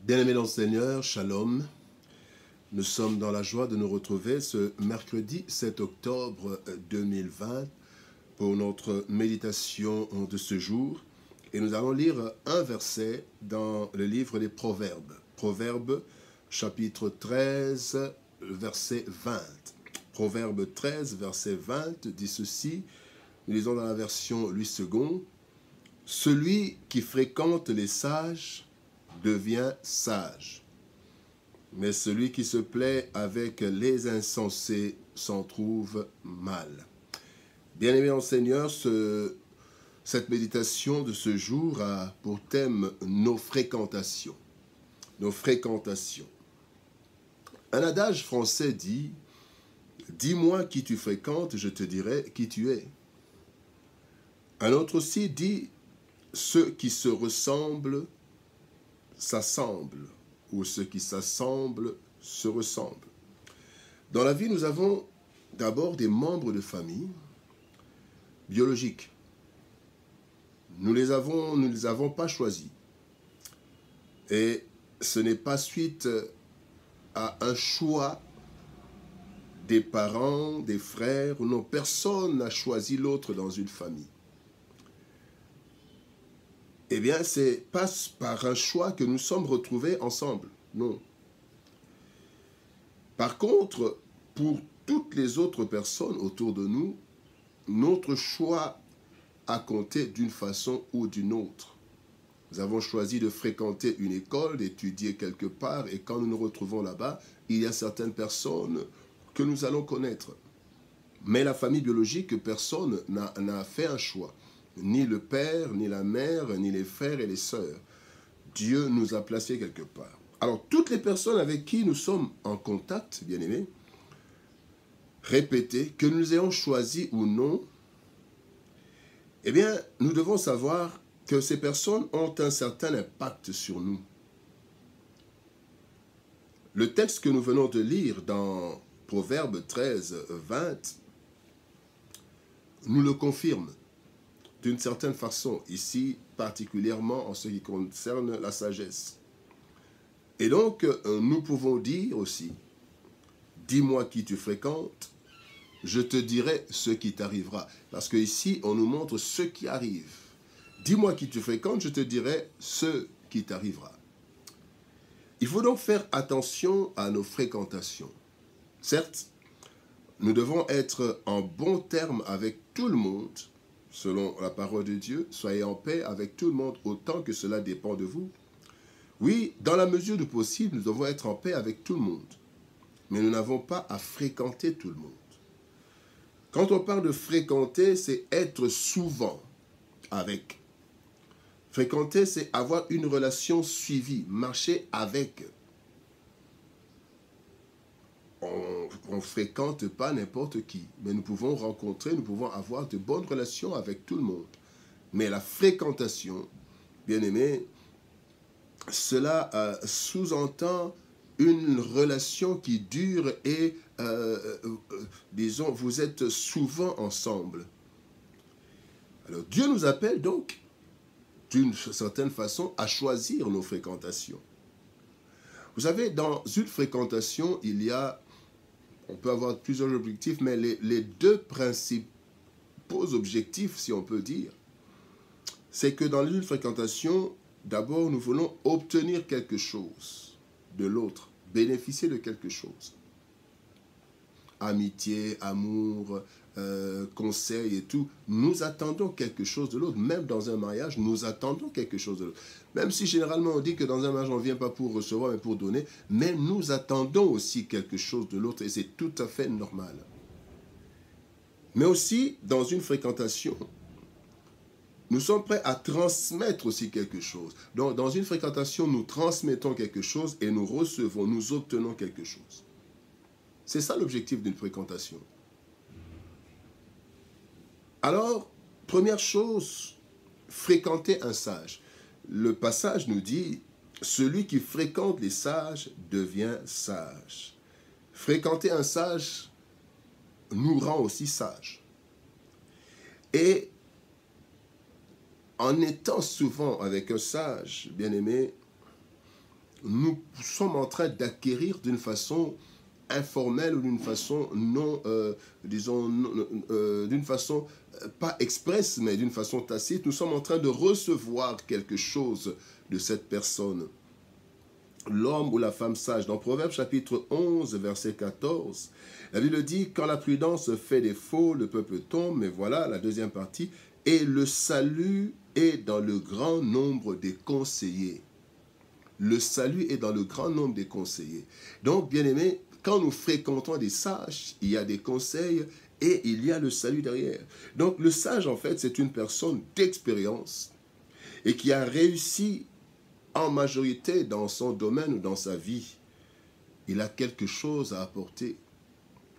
Bien-aimés dans le Seigneur, Shalom. Nous sommes dans la joie de nous retrouver ce mercredi 7 octobre 2020 pour notre méditation de ce jour. Et nous allons lire un verset dans le livre des Proverbes. Proverbes chapitre 13, verset 20. Proverbe 13, verset 20 dit ceci. Nous lisons dans la version Louis II. « Celui qui fréquente les sages devient sage, mais celui qui se plaît avec les insensés s'en trouve mal. » Bien-aimés en Seigneur, cette méditation de ce jour a pour thème nos fréquentations. Nos fréquentations. Un adage français dit « Dis-moi qui tu fréquentes, je te dirai qui tu es. » Un autre aussi dit « Ceux qui se ressemblent s'assemblent, ou ceux qui s'assemblent se ressemblent. » Dans la vie, nous avons d'abord des membres de famille biologiques. Nous les avons pas choisis. Et ce n'est pas suite à un choix des parents, des frères, non, personne n'a choisi l'autre dans une famille. Eh bien, c'est pas par un choix que nous sommes retrouvés ensemble, non. Par contre, pour toutes les autres personnes autour de nous, notre choix a compté d'une façon ou d'une autre. Nous avons choisi de fréquenter une école, d'étudier quelque part, et quand nous nous retrouvons là-bas, il y a certaines personnes que nous allons connaître. Mais la famille biologique, personne n'a fait un choix. Ni le père, ni la mère, ni les frères et les sœurs. Dieu nous a placés quelque part. Alors, toutes les personnes avec qui nous sommes en contact, bien-aimés, répétez, que nous ayons choisi ou non, eh bien, nous devons savoir que ces personnes ont un certain impact sur nous. Le texte que nous venons de lire dans Proverbe 13, 20, nous le confirme. D'une certaine façon, ici, particulièrement en ce qui concerne la sagesse. Et donc, nous pouvons dire aussi, dis-moi qui tu fréquentes, je te dirai ce qui t'arrivera. Parce qu'ici, on nous montre ce qui arrive. Dis-moi qui tu fréquentes, je te dirai ce qui t'arrivera. Il faut donc faire attention à nos fréquentations. Certes, nous devons être en bon terme avec tout le monde, selon la parole de Dieu, soyez en paix avec tout le monde autant que cela dépend de vous. Oui, dans la mesure du possible, nous devons être en paix avec tout le monde. Mais nous n'avons pas à fréquenter tout le monde. Quand on parle de fréquenter, c'est être souvent avec. Fréquenter, c'est avoir une relation suivie, marcher avec. On ne fréquente pas n'importe qui, mais nous pouvons rencontrer, nous pouvons avoir de bonnes relations avec tout le monde. Mais la fréquentation, bien aimé, cela sous-entend une relation qui dure et, disons, vous êtes souvent ensemble. Alors Dieu nous appelle donc, d'une certaine façon, à choisir nos fréquentations. Vous savez, dans une fréquentation, il y a, on peut avoir plusieurs objectifs, mais les deux principaux objectifs, si on peut dire, c'est que dans une fréquentation, d'abord, nous voulons obtenir quelque chose de l'autre, bénéficier de quelque chose. Amitié, amour, conseil et tout, nous attendons quelque chose de l'autre. Même dans un mariage, nous attendons quelque chose de l'autre. Même si généralement on dit que dans un mariage, on ne vient pas pour recevoir, mais pour donner, mais nous attendons aussi quelque chose de l'autre et c'est tout à fait normal. Mais aussi, dans une fréquentation, nous sommes prêts à transmettre aussi quelque chose. Donc, dans une fréquentation, nous transmettons quelque chose et nous recevons, nous obtenons quelque chose. C'est ça l'objectif d'une fréquentation. Alors, première chose, fréquenter un sage. Le passage nous dit, celui qui fréquente les sages devient sage. Fréquenter un sage nous rend aussi sages. Et en étant souvent avec un sage, bien-aimé, nous sommes en train d'acquérir d'une façon informelle ou d'une façon non, disons, d'une façon pas expresse, mais d'une façon tacite, nous sommes en train de recevoir quelque chose de cette personne. L'homme ou la femme sage. Dans Proverbe chapitre 11, verset 14, la Bible dit « Quand la prudence fait défaut, le peuple tombe », mais voilà la deuxième partie, « Et le salut est dans le grand nombre des conseillers. » Le salut est dans le grand nombre des conseillers. Donc, bien aimé, quand nous fréquentons des sages, il y a des conseils et il y a le salut derrière. Donc, le sage, en fait, c'est une personne d'expérience et qui a réussi en majorité dans son domaine ou dans sa vie. Il a quelque chose à apporter.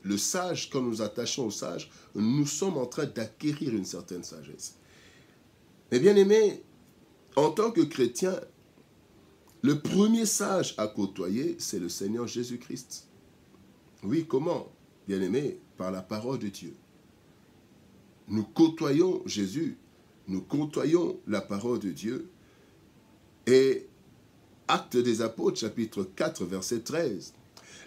Le sage, quand nous attachons au sage, nous sommes en train d'acquérir une certaine sagesse. Mais bien aimé, en tant que chrétien, le premier sage à côtoyer, c'est le Seigneur Jésus-Christ. Oui, comment? Bien aimé, par la parole de Dieu. Nous côtoyons Jésus, nous côtoyons la parole de Dieu. Et Actes des Apôtres, chapitre 4, verset 13,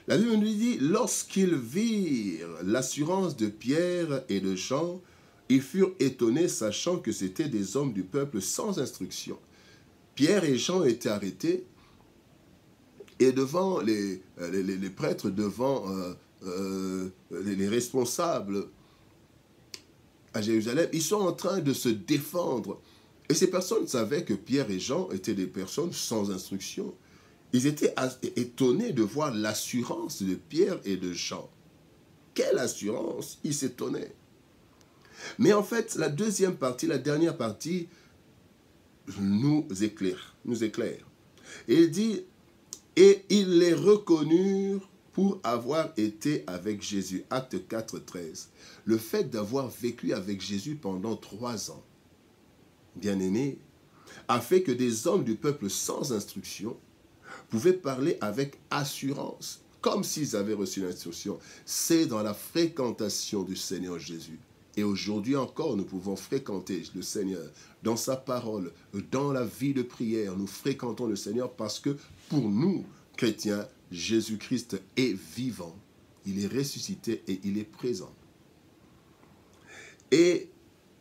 la Bible nous dit, lorsqu'ils virent l'assurance de Pierre et de Jean, ils furent étonnés, sachant que c'étaient des hommes du peuple sans instruction. Pierre et Jean étaient arrêtés, et devant les prêtres, devant les responsables à Jérusalem, ils sont en train de se défendre. Et ces personnes savaient que Pierre et Jean étaient des personnes sans instruction. Ils étaient étonnés de voir l'assurance de Pierre et de Jean. Quelle assurance! Ils s'étonnaient. Mais en fait, la deuxième partie, la dernière partie, nous éclaire. Et il dit, et ils les reconnurent pour avoir été avec Jésus. Acte 4, 13. Le fait d'avoir vécu avec Jésus pendant 3 ans, bien-aimés, a fait que des hommes du peuple sans instruction pouvaient parler avec assurance, comme s'ils avaient reçu l'instruction. C'est dans la fréquentation du Seigneur Jésus. Et aujourd'hui encore, nous pouvons fréquenter le Seigneur dans sa parole, dans la vie de prière. Nous fréquentons le Seigneur parce que pour nous, chrétiens, Jésus-Christ est vivant. Il est ressuscité et il est présent. Et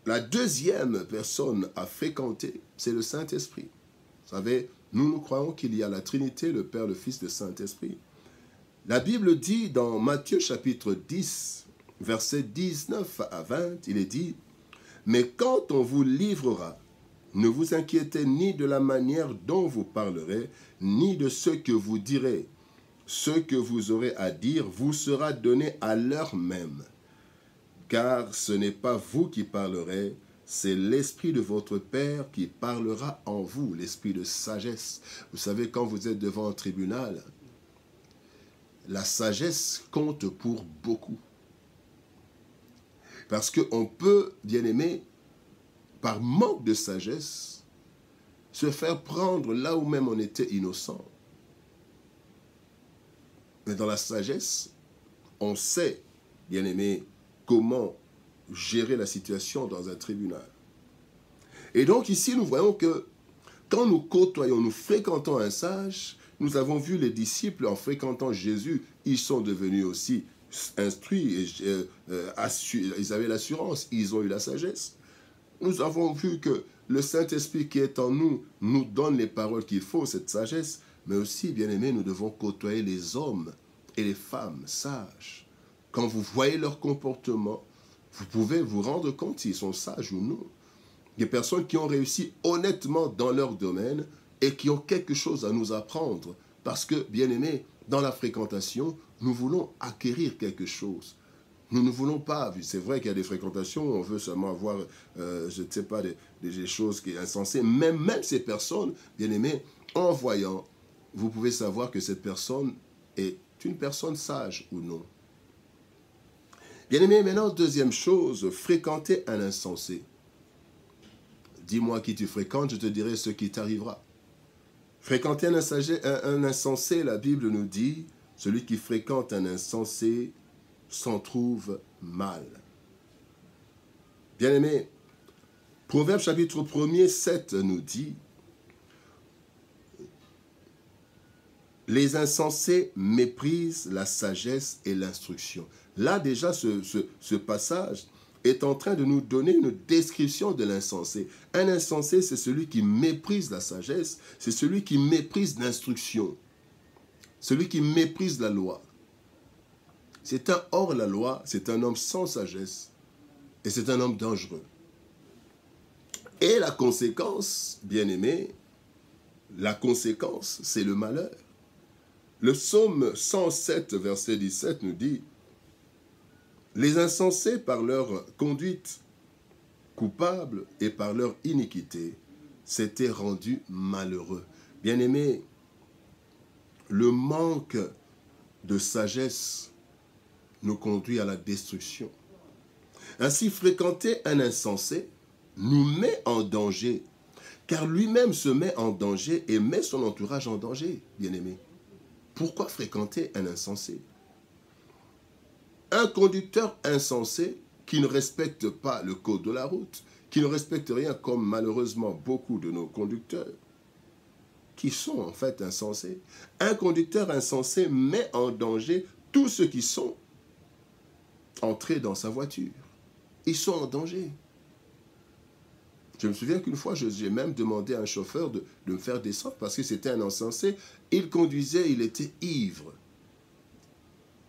la deuxième personne à fréquenter, c'est le Saint-Esprit. Vous savez, nous croyons qu'il y a la Trinité, le Père, le Fils, le Saint-Esprit. La Bible dit dans Matthieu chapitre 10, versets 19 à 20, il est dit, « Mais quand on vous livrera, ne vous inquiétez ni de la manière dont vous parlerez, ni de ce que vous direz. Ce que vous aurez à dire vous sera donné à l'heure même. Car ce n'est pas vous qui parlerez, c'est l'Esprit de votre Père qui parlera en vous, l'Esprit de sagesse. » Vous savez, quand vous êtes devant un tribunal, la sagesse compte pour beaucoup. Parce qu'on peut, bien aimé, par manque de sagesse, se faire prendre là où même on était innocent. Mais dans la sagesse, on sait, bien aimé, comment gérer la situation dans un tribunal. Et donc ici, nous voyons que quand nous côtoyons, nous fréquentons un sage, nous avons vu les disciples en fréquentant Jésus, ils sont devenus aussi instruits, ils avaient l'assurance, ils ont eu la sagesse. Nous avons vu que le Saint-Esprit qui est en nous nous donne les paroles qu'il faut, cette sagesse, mais aussi, bien aimé, nous devons côtoyer les hommes et les femmes sages. Quand vous voyez leur comportement, vous pouvez vous rendre compte s'ils sont sages ou non. Des personnes qui ont réussi honnêtement dans leur domaine et qui ont quelque chose à nous apprendre. Parce que, bien aimé, dans la fréquentation, nous voulons acquérir quelque chose. Nous ne voulons pas, c'est vrai qu'il y a des fréquentations où on veut seulement avoir, je ne sais pas, des choses qui sont insensées. Même ces personnes, bien aimées, en voyant, vous pouvez savoir que cette personne est une personne sage ou non. Bien aimé, maintenant, deuxième chose, fréquenter un insensé. Dis-moi qui tu fréquentes, je te dirai ce qui t'arrivera. Fréquenter un insensé, la Bible nous dit, celui qui fréquente un insensé s'en trouve mal. Bien aimé, Proverbe chapitre 1er, 7 nous dit, Les insensés méprisent la sagesse et l'instruction. Là déjà, ce passage est en train de nous donner une description de l'insensé. Un insensé, c'est celui qui méprise la sagesse, c'est celui qui méprise l'instruction, celui qui méprise la loi. C'est un hors-la-loi, c'est un homme sans sagesse et c'est un homme dangereux. Et la conséquence, bien-aimé, la conséquence, c'est le malheur. Le psaume 107, verset 17 nous dit « Les insensés, par leur conduite coupable et par leur iniquité, s'étaient rendus malheureux. » Bien-aimé, le manque de sagesse nous conduit à la destruction. Ainsi, fréquenter un insensé nous met en danger, car lui-même se met en danger et met son entourage en danger, bien-aimé. Pourquoi fréquenter un insensé? Un conducteur insensé qui ne respecte pas le code de la route, qui ne respecte rien, comme malheureusement beaucoup de nos conducteurs, qui sont en fait insensés. Un conducteur insensé met en danger tous ceux qui sont entrés dans sa voiture. Ils sont en danger. Je me souviens qu'une fois, j'ai même demandé à un chauffeur de me faire descendre parce que c'était un insensé. Il conduisait, il était ivre.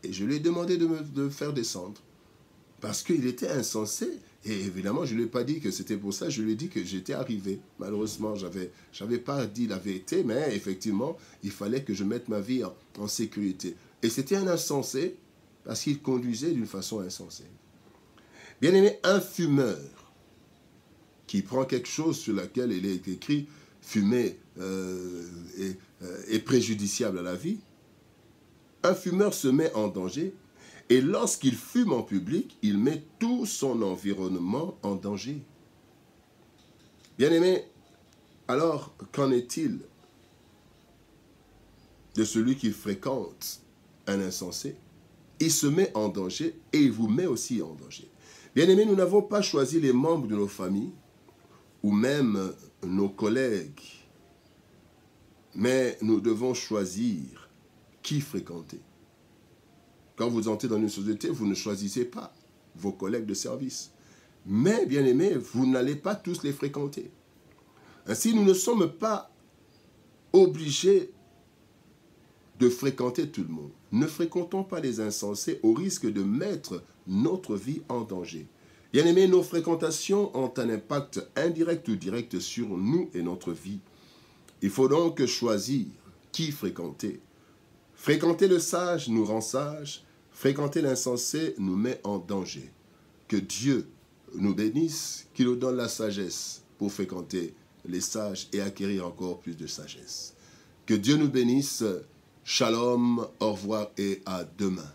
Et je lui ai demandé de me faire descendre parce qu'il était insensé. Et évidemment, je ne lui ai pas dit que c'était pour ça. Je lui ai dit que j'étais arrivé. Malheureusement, je n'avais pas dit la vérité, mais effectivement, il fallait que je mette ma vie en sécurité. Et c'était un insensé parce qu'il conduisait d'une façon insensée. Bien aimé, un fumeur qui prend quelque chose sur laquelle il est écrit « fumer est préjudiciable à la vie », un fumeur se met en danger et lorsqu'il fume en public, il met tout son environnement en danger. Bien aimé, alors qu'en est-il de celui qui fréquente un insensé? Il se met en danger et il vous met aussi en danger. Bien aimé, nous n'avons pas choisi les membres de nos familles ou même nos collègues, mais nous devons choisir qui fréquenter. Quand vous entrez dans une société, vous ne choisissez pas vos collègues de service. Mais, bien aimé, vous n'allez pas tous les fréquenter. Ainsi, nous ne sommes pas obligés de fréquenter tout le monde. Ne fréquentons pas les insensés au risque de mettre notre vie en danger. Bien aimé, nos fréquentations ont un impact indirect ou direct sur nous et notre vie. Il faut donc choisir qui fréquenter. Fréquenter le sage nous rend sages. Fréquenter l'insensé nous met en danger. Que Dieu nous bénisse, qu'il nous donne la sagesse pour fréquenter les sages et acquérir encore plus de sagesse. Que Dieu nous bénisse. Shalom, au revoir et à demain.